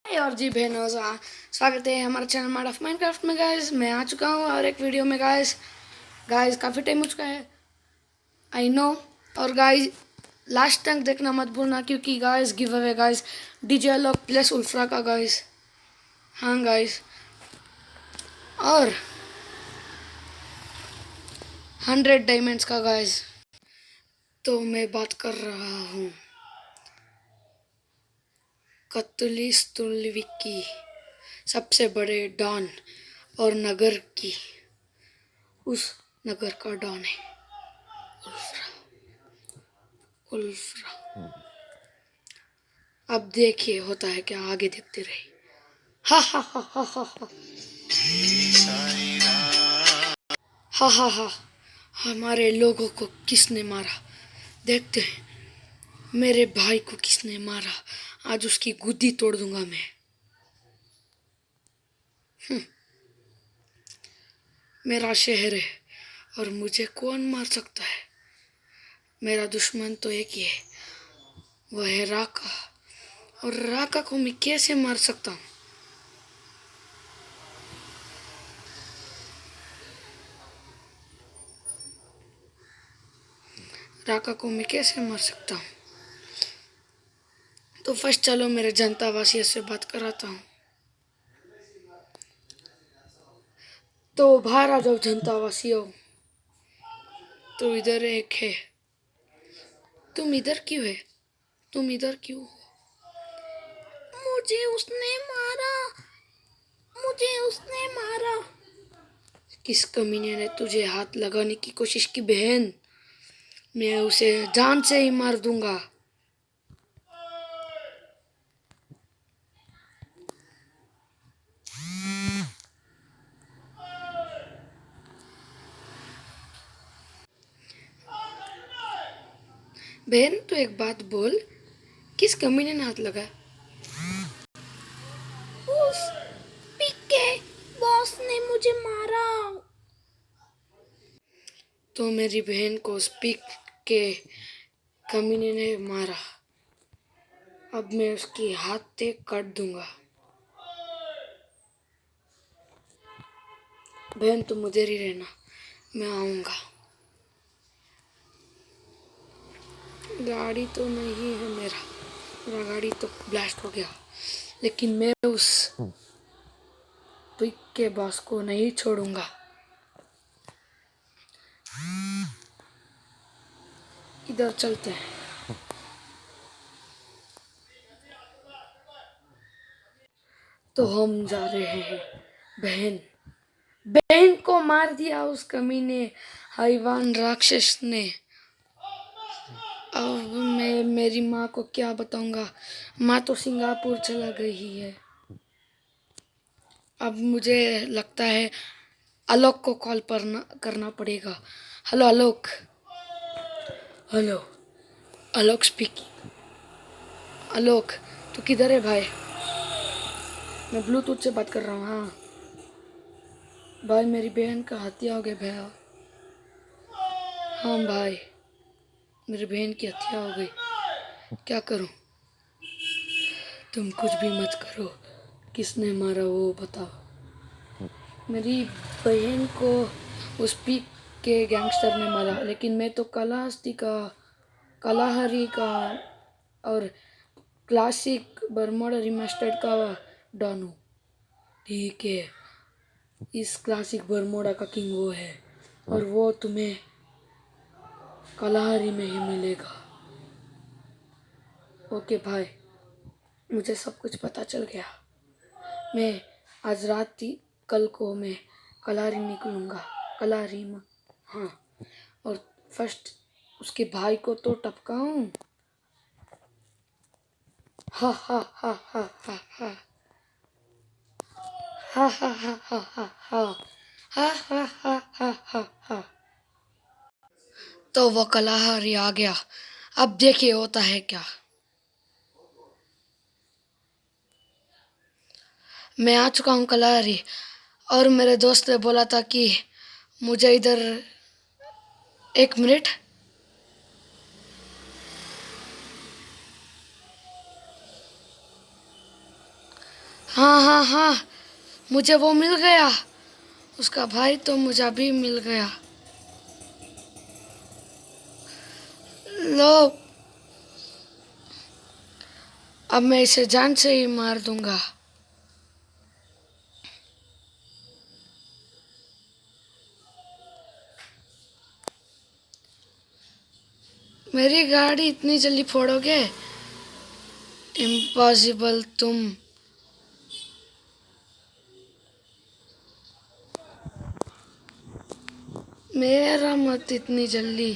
और जी बहनों स्वागत है हमारे चैनल मार्ट ऑफ माइनक्राफ्ट में। गाइस मैं आ चुका हूँ और एक वीडियो में। गाइस गाइस काफ़ी टाइम हो चुका है, आई नो। और गाइस लास्ट तक देखना मत भूलना, क्योंकि guys give away guys DJ Alok plus Wolfrahh का गाइस। हाँ गाइस, और 100 डायमंड्स का गाइस। तो मैं बात कर रहा हूँ कत्ली स्तुल्विकी, सबसे बड़े डॉन और नगर की, उस नगर का डॉन है उल्फ्रा। अब देखिए होता है क्या, आगे देखते रहे। हा हा हा हा हा हा हा हा हा। हमारे लोगों को किसने मारा? देखते हैं मेरे भाई को किसने मारा। आज उसकी गुद्दी तोड़ दूंगा मैं। मेरा शहर है और मुझे कौन मार सकता है? मेरा दुश्मन तो एक ही है, वो है राका। और राका को मैं कैसे मार सकता हूँ? राका को मैं कैसे मार सकता हूँ? तो फर्स्ट चलो मेरे जनतावासियों से बात कराता हूँ। तो बाहर आ जाओ जनतावासियों। तो इधर एक है। तुम इधर क्यों है? तुम इधर क्यों हो? मुझे उसने मारा, मुझे उसने मारा। किस कमीने ने तुझे हाथ लगाने की कोशिश की बहन? मैं उसे जान से ही मार दूंगा। बहन तो एक बात बोल, किस कमीने ने हाथ लगाया? उस पिके बॉस ने मुझे मारा। तो मेरी बहन को स्पीक के कमीने ने मारा। अब मैं उसकी हाथ से काट दूंगा। बहन तुम उधर ही रहना, मैं आऊँगा। गाड़ी तो नहीं है मेरा गाड़ी तो ब्लास्ट हो गया, लेकिन मैं उस पिक के बॉस को नहीं छोड़ूंगा। इधर चलते हैं। तो हम जा रहे हैं। बहन बहन को मार दिया उस कमीने हैवान राक्षस ने। अब मैं मेरी माँ को क्या बताऊंगा? माँ तो सिंगापुर चला गई है। अब मुझे लगता है आलोक को कॉल करना पड़ेगा। हेलो आलोक। हेलो आलोक स्पीकिंग। आलोक तू किधर है भाई? मैं ब्लूटूथ से बात कर रहा हूँ। हाँ भाई, मेरी बहन का हत्या हो गई भैया। हाँ भाई, मेरी बहन की हत्या हो गई। क्या करूँ? तुम कुछ भी मत करो, किसने मारा वो बताओ। मेरी बहन को उस पीक के गैंगस्टर ने मारा, लेकिन मैं तो कालाहस्ती का, कालाहरी का और क्लासिक बर्मुडा रिमास्टर्ड का डॉन हूँ। ठीक है, इस क्लासिक बर्मुडा का किंग वो है, और वो तुम्हें कालाहारी में ही मिलेगा। ओके भाई, मुझे सब कुछ पता चल गया। मैं आज रात ही, कल को मैं कलारी निकलूँगा। कलारी में, हाँ। और फर्स्ट उसके भाई को तो टपकाऊँ। हा हा हा हा हा हा हा हा हा हा हा हा हा हा हा हा हा हा। तो वो कलाहारी आ गया। अब देखिए होता है क्या। मैं आ चुका हूँ कलाहारी, और मेरे दोस्त ने बोला था कि मुझे इधर 1 मिनट। हाँ हाँ हाँ, मुझे वो मिल गया। उसका भाई तो मुझे भी मिल गया। लो, अब मैं इसे जान से ही मार दूंगा। मेरी गाड़ी इतनी जल्दी फोड़ोगे? इम्पॉसिबल तुम। मेरा मत इतनी जल्दी।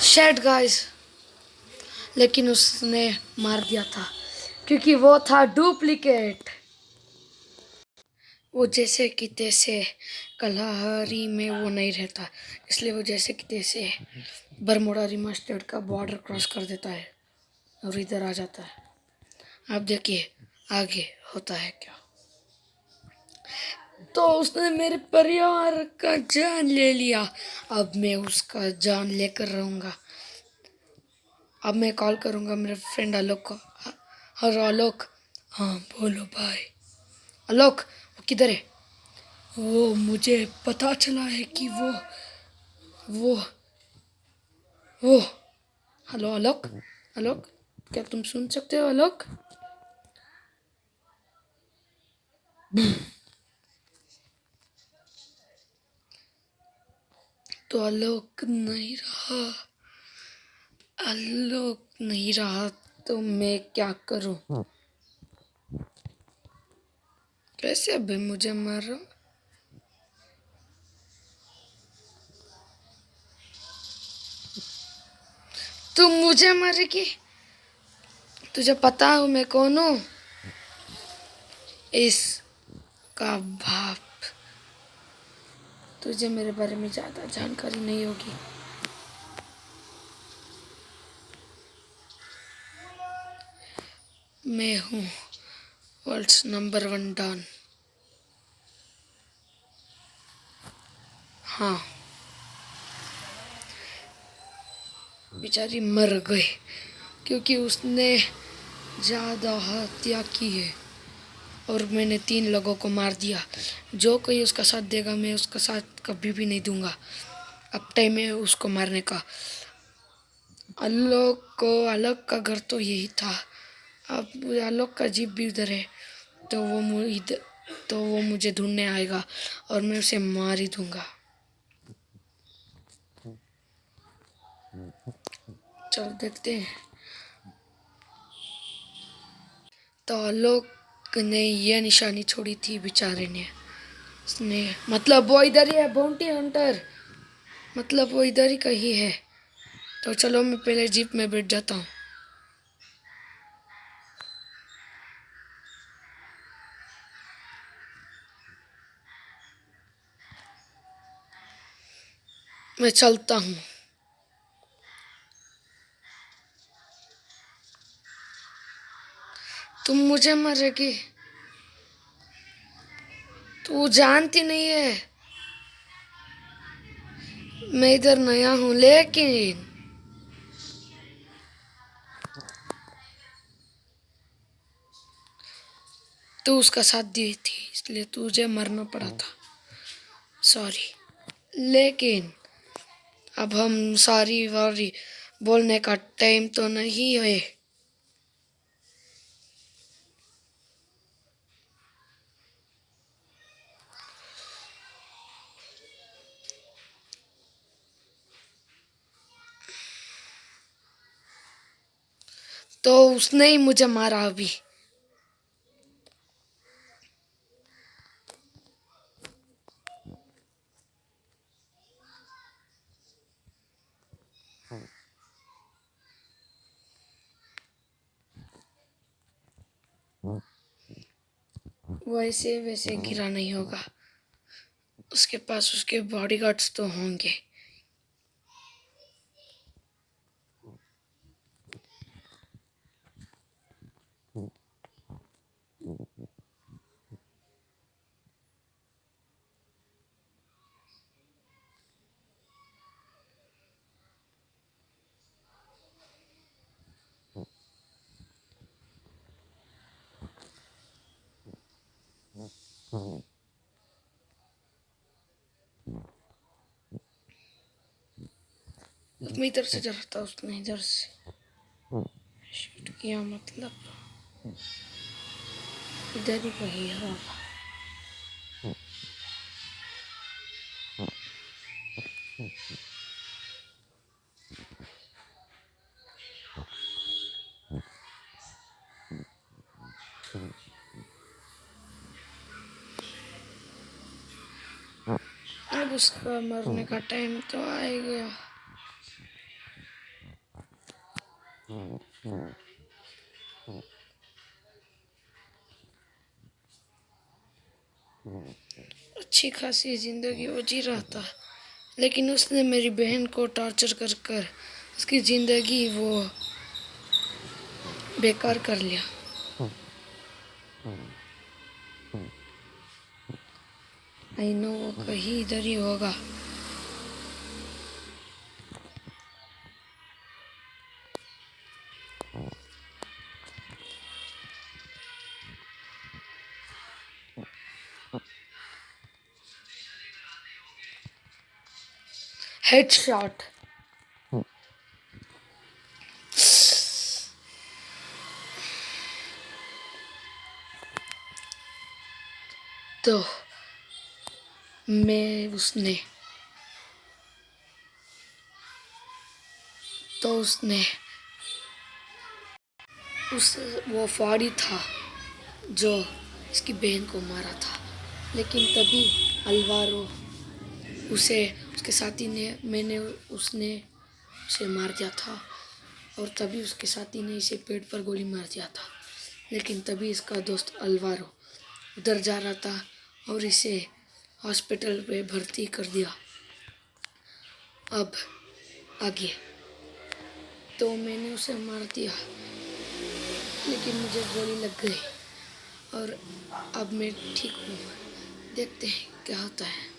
शेट गाइस, लेकिन उसने मार दिया था क्योंकि वो था डुप्लीकेट। वो जैसे कि तैसे कलाहारी में वो नहीं रहता, इसलिए वो जैसे कि तैसे बरमोड़ा रिमास्टर्ड का बॉर्डर क्रॉस कर देता है और इधर आ जाता है। आप देखिए आगे होता है क्या। तो उसने मेरे परिवार का जान ले लिया। अब मैं उसका जान लेकर रहूंगा। अब मैं कॉल करूंगा मेरे फ्रेंड आलोक को। हेलो आलोक। हाँ बोलो भाई। आलोक, वो किधर है? वो मुझे पता चला है कि वो वो हेलो आलोक। आलोक, क्या तुम सुन सकते हो आलोक? तो आलोक नहीं रहा। आलोक नहीं रहा तो मैं क्या करूं? कैसे अभी मुझे मार रहा हूं? तुम मुझे मारेगी? तुझे पता हो मैं कौन हूँ? इसका बाप। तुझे मेरे बारे में ज़्यादा जानकारी नहीं होगी। मैं हूँ वर्ल्ड्स नंबर 1 डॉन। हाँ, बेचारी मर गई क्योंकि उसने ज़्यादा हत्या की है और मैंने 3 लोगों को मार दिया। जो कोई उसका साथ देगा मैं उसका साथ कभी भी नहीं दूंगा। अब टाइम है उसको मारने का। आलोक का घर तो यही था। अब आलोक का जीप भी उधर है, तो वो मुझे ढूंढने आएगा और मैं उसे मार ही दूंगा। चल देखते हैं। तो आलोक ने ये निशानी छोड़ी थी बेचारे ने। उसने मतलब वो इधर ही है, बाउंटी हंटर। मतलब वो इधर ही कहीं है। तो चलो मैं पहले जीप में बैठ जाता हूँ। मैं चलता हूँ। तुम मुझे मारेगी? तू जानती नहीं है मैं इधर नया हूँ, लेकिन तू उसका साथ दी थी इसलिए तुझे मरना पड़ा था। सॉरी। लेकिन अब हम सॉरी वॉरी बोलने का टाइम तो नहीं है। तो उसने ही मुझे मारा अभी। वैसे वैसे गिरा नहीं होगा। उसके पास उसके बॉडीगार्ड्स तो होंगे। मैं इधर से जरा था, उसने इधर से शूट किया, मतलब इधर ही कहीं है। अब उसका मरने का टाइम तो आ ही गया। अच्छी खासी जिंदगी वो जी रहा था, लेकिन उसने मेरी बहन को टॉर्चर कर कर उसकी जिंदगी वो बेकार कर लिया। आई नो वो कहीं इधर ही होगा। हेडशॉट। तो मैं उसने तो उसने उस वो फौड़ी था जो इसकी बहन को मारा था, लेकिन तभी अलवारो उसे उसके साथी ने मैंने उसने उसे मार दिया था, और तभी उसके साथी ने इसे पेट पर गोली मार दिया था। लेकिन तभी इसका दोस्त अलवारो उधर जा रहा था और इसे हॉस्पिटल पे भर्ती कर दिया। अब आगे तो मैंने उसे मार दिया, लेकिन मुझे गोली लग गई और अब मैं ठीक हूँ। देखते हैं क्या होता है।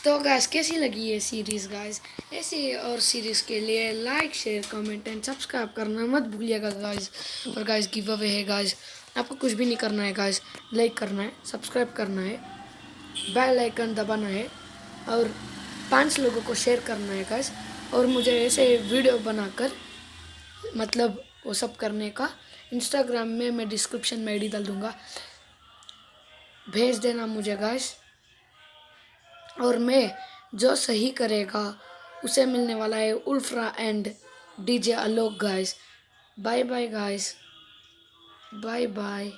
तो गाइस कैसी लगी ये सीरीज़ गाइस? ऐसी और सीरीज़ के लिए like share comment and subscribe करना मत भूलिएगा गाइस। और गाइस गिव अवे है गाइस, आपको कुछ भी नहीं करना है गाइस, लाइक करना है, सब्सक्राइब करना है, बेल आइकन दबाना है और 5 लोगों को शेयर करना है गाइस। और मुझे ऐसे वीडियो बनाकर मतलब वो सब करने का इंस्टाग्राम में मैं डिस्क्रिप्शन में आईडी डाल दूँगा, भेज देना मुझे गाइस। और मैं जो सही करेगा उसे मिलने वाला है Wolfrahh and DJ Alok guys. Bye bye guys, bye bye.